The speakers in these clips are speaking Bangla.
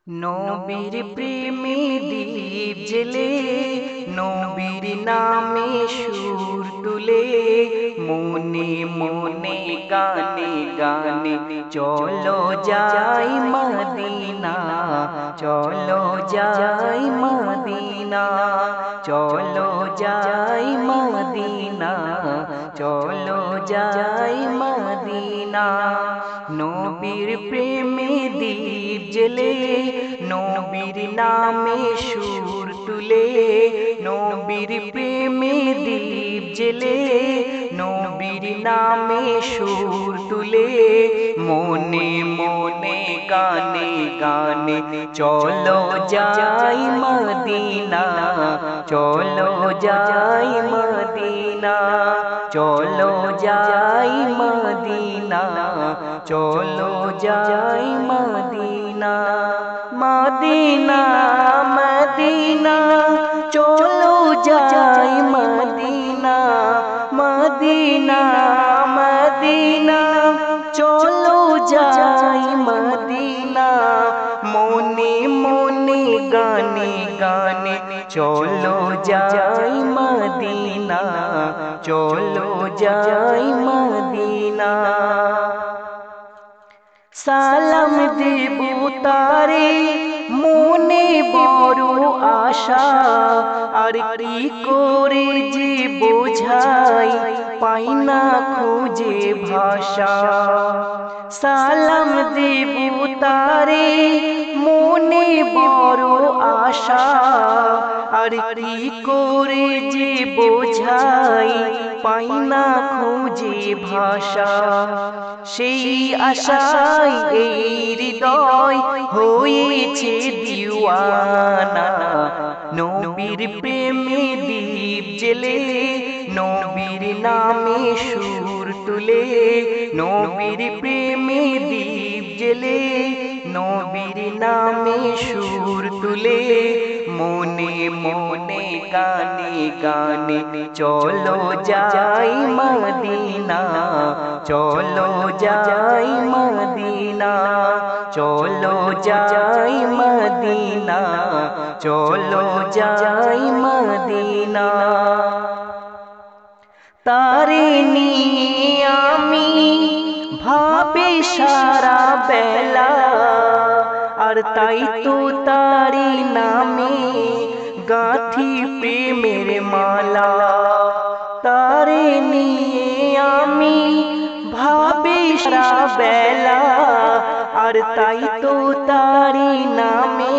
নবীর প্রেমে দীপ জেলে, নবীর নামে সুর তুলে, মনে মনে গানে গানে চলো যাই মদিনা, চলো যাই মদিনা, চলো যাই মদিনা, চলো যাই মদিনা। নবীর প্রেমে দীপ জেলে, নবীর নামে সুর তুলে, নবীর প্রেমে দীপ জেলে, নবীর নামে সুর তুলে, মনে মনে গানে গানে চলো যাই মদিনা, চলো যাই মদিনা, চলো যাই মদিনা, চলো যাই মদিনা। মদিনা মদিনা চলো যাই মদিনা, মদিনা মদিনা চলো যাই মদিনা, মনে মনে গানে গানে চলো যাই মদিনা, চলো যাই মদিনা। সালাম দেব তারে মনে বড় আশা, আর কি করে যে বোঝাই পাই না খুঁজে ভাষা। সালাম দেব তারে মনে বড় আশা, আর কি করে যে বোঝাই পাই না খুঁজে ভাষা। সেই আশায় এই হৃদয় হয়েছে দিওয়ানা, নবীর প্রেমে দীপ জেলে, নবীর নামে সুর তুলে, নবীর প্রেমে দীপ জেলে, নবীর নামে সুর তুলে, মনে মনে গানে গানে চলো যাই মদিনা, চলো যাই মদিনা, চলো যাই মদিনা, চলো যাই মদিনা। তারে নিয়ে আমি ভাবি সারা বেলা, আর তাই তো তারি নামে গাঁথি প্রেমের মালা। তারে নিয়ে আমি ভাবি সারা বেলা, আর তাই তো তারি নামে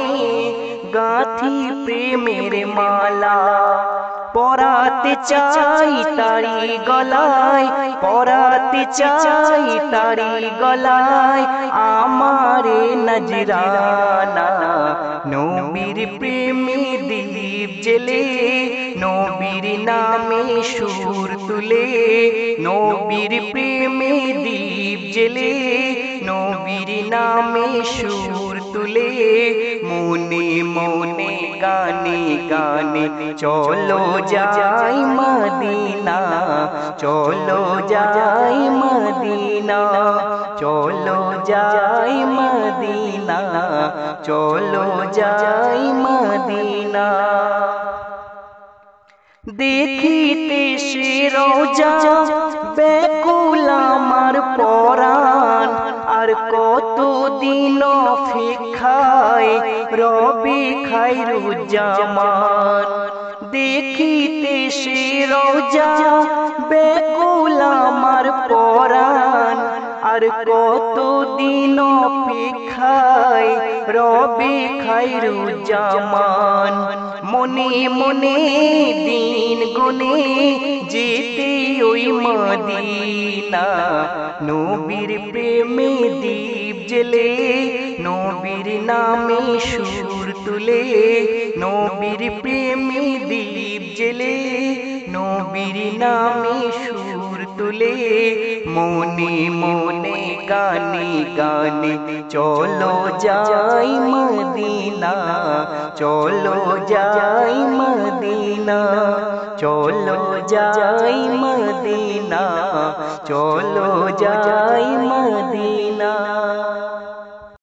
গাঁথি প্রেমের মালা। পরাতে চাই তারি গলায়, পরাতে চাই তারি গলায় আমারে নজরানা, নবীর প্রেমে দীপ জেলে, নবীর নামে সুর তুলে, নবীর প্রেমে দীপ জেলে, নবীর নামে সুর তুলে, মনে মনে গানে গানে চলো যাই মদিনা, চলো যাই মদিনা, চলো যাই মদিনা, চলো যাই মদিনা। দেখিতে সে রোজা ব্যাকুল আমার পরাণ, আর কতদিন অপেক্ষায় রবে খায়রুজ্জামান। দেখিতে সে রোজা ব্যাকুল আমার পরাণ, আর কতদিন অপেক্ষায় রবে খায়রুজ্জামান। মনে মনে দিন গুনে যেতে ওই মদিনা, নবীর প্রেমে দীপ জেলে, নবীর নামে সুর তুলে, নবীর প্রেমে দীপ জেলে, নবীর নামে সুর তুলে, মনে মনে গানে গানে চলো যাই মদিনা, চলো যাই মদিনা, চলো যাই মদিনা, চলো যাই মদিনা।